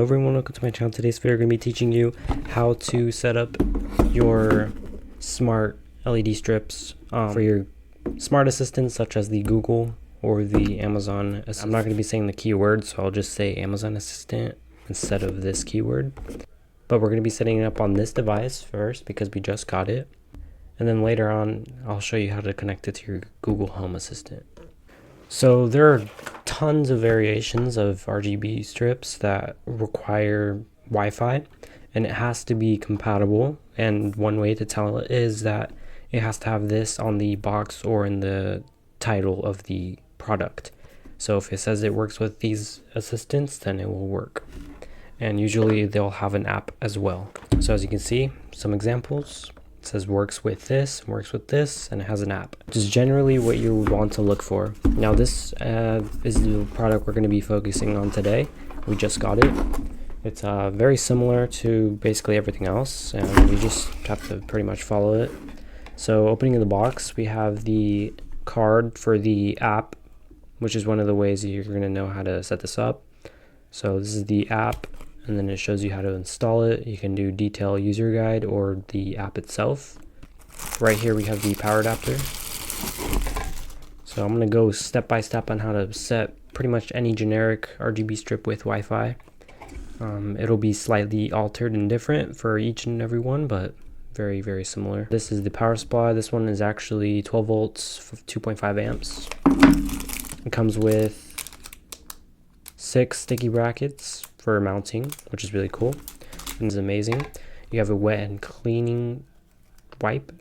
everyone, welcome to my channel. Today's video, we're going to be teaching you how to set up your smart LED strips for your smart assistants such as the Google or the Amazon Assistant. I'm not going to be saying the keyword, so I'll just say Amazon Assistant instead of this keyword. But we're going to be setting it up on this device first because we just got it. And then later on, I'll show you how to connect it to your Google Home Assistant. So there are tons of variations of RGB strips that require Wi-Fi, and it has to be compatible. And one way to tell it is that it has to have this on the box or in the title of the product. So if it says it works with these assistants, then it will work. And usually they'll have an app as well. So as you can see, some examples. It says works with this, and it has an app, which is generally what you want to look for. Now this is the product we're going to be focusing on today. We just got it. It's very similar to basically everything else, and you just have to pretty much follow it. So opening the box, we have the card for the app, which is one of the ways that you're going to know how to set this up. So this is the app, and then it shows you how to install it. You can do detail user guide or the app itself. Right here we have the power adapter. So I'm going to go step by step on how to set pretty much any generic RGB strip with Wi-Fi. It'll be slightly altered and different for each and every one, but very, very similar. This is the power supply. This one is actually 12 volts, 2.5 amps. It comes with 6 sticky brackets for mounting, which is really cool and is amazing. You have a wet and cleaning wipe,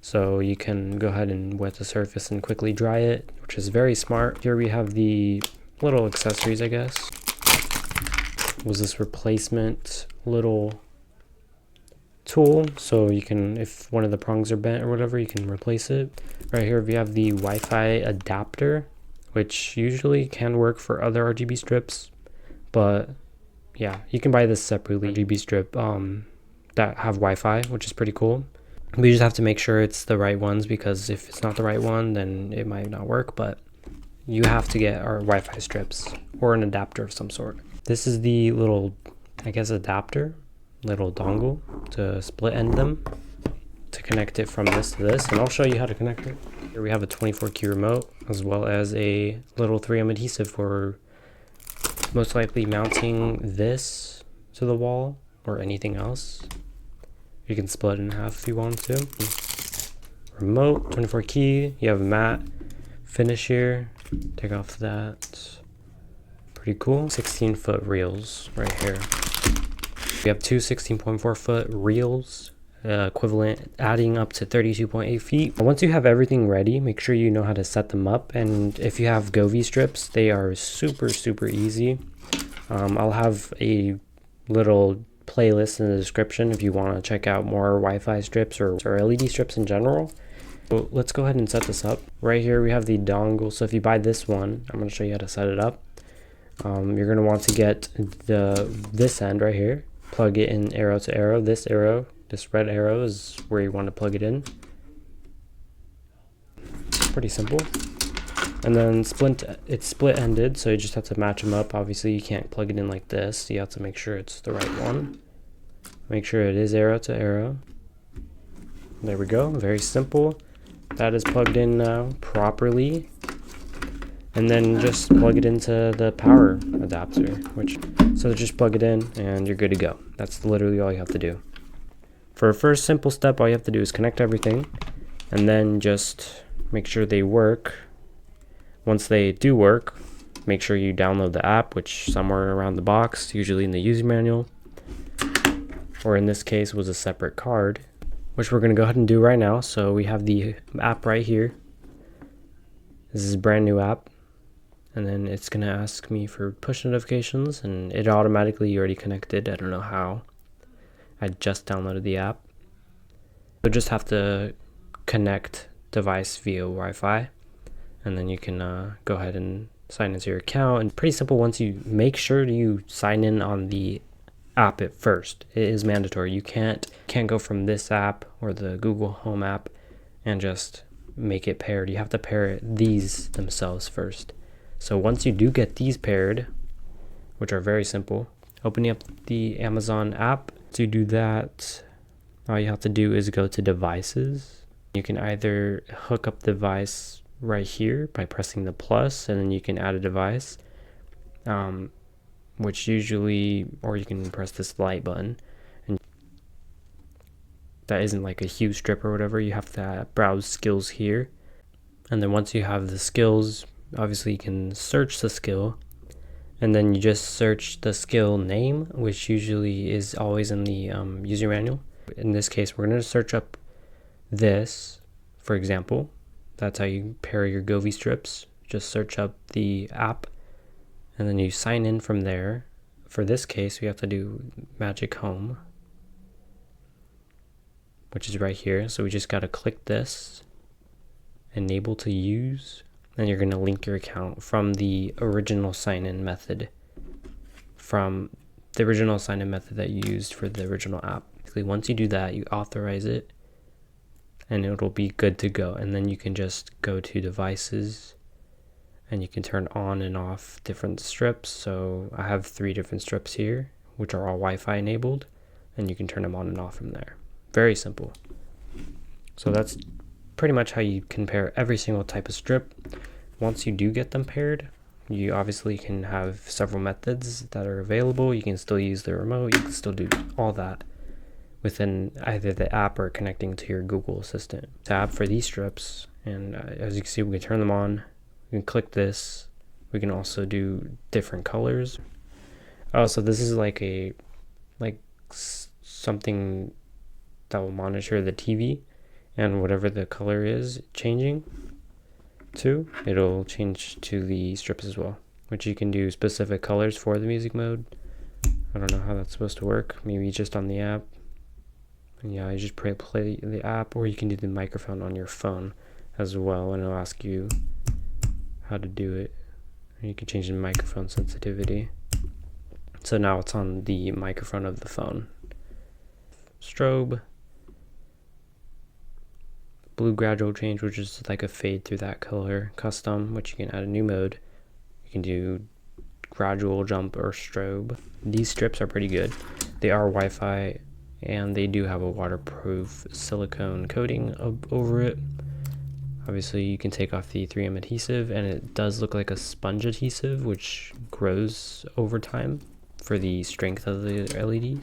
so you can go ahead and wet the surface and quickly dry it, which is very smart. Here we have the little accessories, I guess. Was this replacement little tool, so you can, if one of the prongs are bent or whatever, you can replace it. Right here we have the Wi-Fi adapter, which usually can work for other RGB strips, but yeah, you can buy this separately, RGB strip that have Wi-Fi, which is pretty cool. But you just have to make sure it's the right ones, because if it's not the right one, then it might not work. But you have to get our Wi-Fi strips or an adapter of some sort. This is the little, I guess, adapter, little dongle to split end them to connect it from this to this, and I'll show you how to connect it. Here we have a 24 key remote, as well as a little 3M adhesive for most likely mounting this to the wall or anything else. You can split it in half if you want to. Remote, 24 key, you have a matte finish here. Take off that. Pretty cool. 16-foot reels right here. We have two 16.4 foot reels, equivalent, adding up to 32.8 feet. Once you have everything ready, make sure you know how to set them up. And if you have Govee strips, they are super easy. I'll have a little playlist in the description if you want to check out more Wi-Fi strips or LED strips in general. So let's go ahead and set this up. Right here we have the dongle. So if you buy this one, I'm going to show you how to set it up. You're going to want to get this end right here. Plug it in arrow to arrow. This red arrow is where you want to plug it in. Pretty simple. And then it's split-ended, so you just have to match them up. Obviously you can't plug it in like this. You have to make sure it's the right one. Make sure it is arrow to arrow. There we go, very simple. That is plugged in now properly. And then just plug it into the power adapter, so just plug it in and you're good to go. That's literally all you have to do. For a first simple step, all you have to do is connect everything and then just make sure they work. Once they do work, make sure you download the app, which somewhere around the box, usually in the user manual, or in this case was a separate card, which we're going to go ahead and do right now. So we have the app right here. This is a brand new app. And then it's going to ask me for push notifications, and it automatically already connected. I don't know how. I just downloaded the app. So just have to connect device via Wi-Fi, and then you can go ahead and sign into your account. And pretty simple. Once you make sure you sign in on the app at first, it is mandatory. You can't go from this app or the Google Home app and just make it paired. You have to pair these themselves first. So once you do get these paired, which are very simple, opening up the Amazon app. To do that, all you have to do is go to devices. You can either hook up the device right here by pressing the plus, and then you can add a device, which usually, or you can press this light button, and that isn't like a huge strip or whatever. You have to browse skills here, and then once you have the skills, obviously you can search the skill, and then you just search the skill name, which usually is always in the user manual. In this case, we're going to search up this, for example. That's how you pair your Govee strips. Just search up the app, and then you sign in from there. For this case, we have to do Magic Home, which is right here. So we just got to click this, enable to use, and you're going to link your account from the original sign-in method, that you used for the original app. Once you do that, you authorize it, and it'll be good to go. And then you can just go to devices, and you can turn on and off different strips. So I have 3 different strips here, which are all Wi-Fi enabled, and you can turn them on and off from there. Very simple. So that's pretty much how you can pair every single type of strip. Once you do get them paired, you obviously can have several methods that are available. You can still use the remote. You can still do all that within either the app or connecting to your Google Assistant tab for these strips. And as you can see, we can turn them on. We can click this. We can also do different colors. Oh, so this is like something that will monitor the TV, and whatever the color is changing to, it'll change to the strips as well, which you can do specific colors for the music mode. I don't know how that's supposed to work. Maybe just on the app. And yeah, you just play the app, or you can do the microphone on your phone as well, and it'll ask you how to do it. And you can change the microphone sensitivity. So now it's on the microphone of the phone. Strobe. Blue gradual change, which is like a fade through that color. Custom, which you can add a new mode. You can do gradual jump or strobe. These strips are pretty good. They are Wi-Fi, and they do have a waterproof silicone coating over it. Obviously you can take off the 3M adhesive, and it does look like a sponge adhesive, which grows over time for the strength of the LED,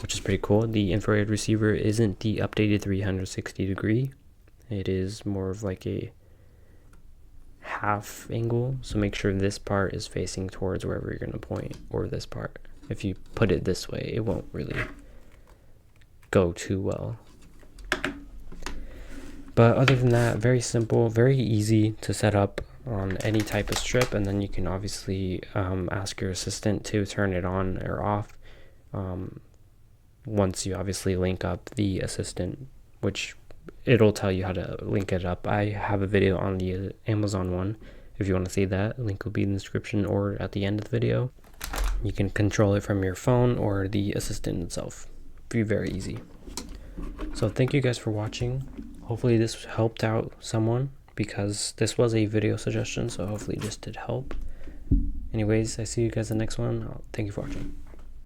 which is pretty cool. The infrared receiver isn't the updated 360 degree. It is more of like a half angle. So make sure this part is facing towards wherever you're going to point, or this part. If you put it this way, it won't really go too well. But other than that, very simple, very easy to set up on any type of strip. And then you can obviously ask your assistant to turn it on or off. Once you obviously link up the assistant, which it'll tell you how to link it up. I have a video on the Amazon one. If you want to see that, link will be in the description or at the end of the video. You can control it from your phone or the assistant itself. Be very easy. So thank you guys for watching. Hopefully this helped out someone, because this was a video suggestion, so hopefully this did help. Anyways, I see you guys in the next one. Thank you for watching.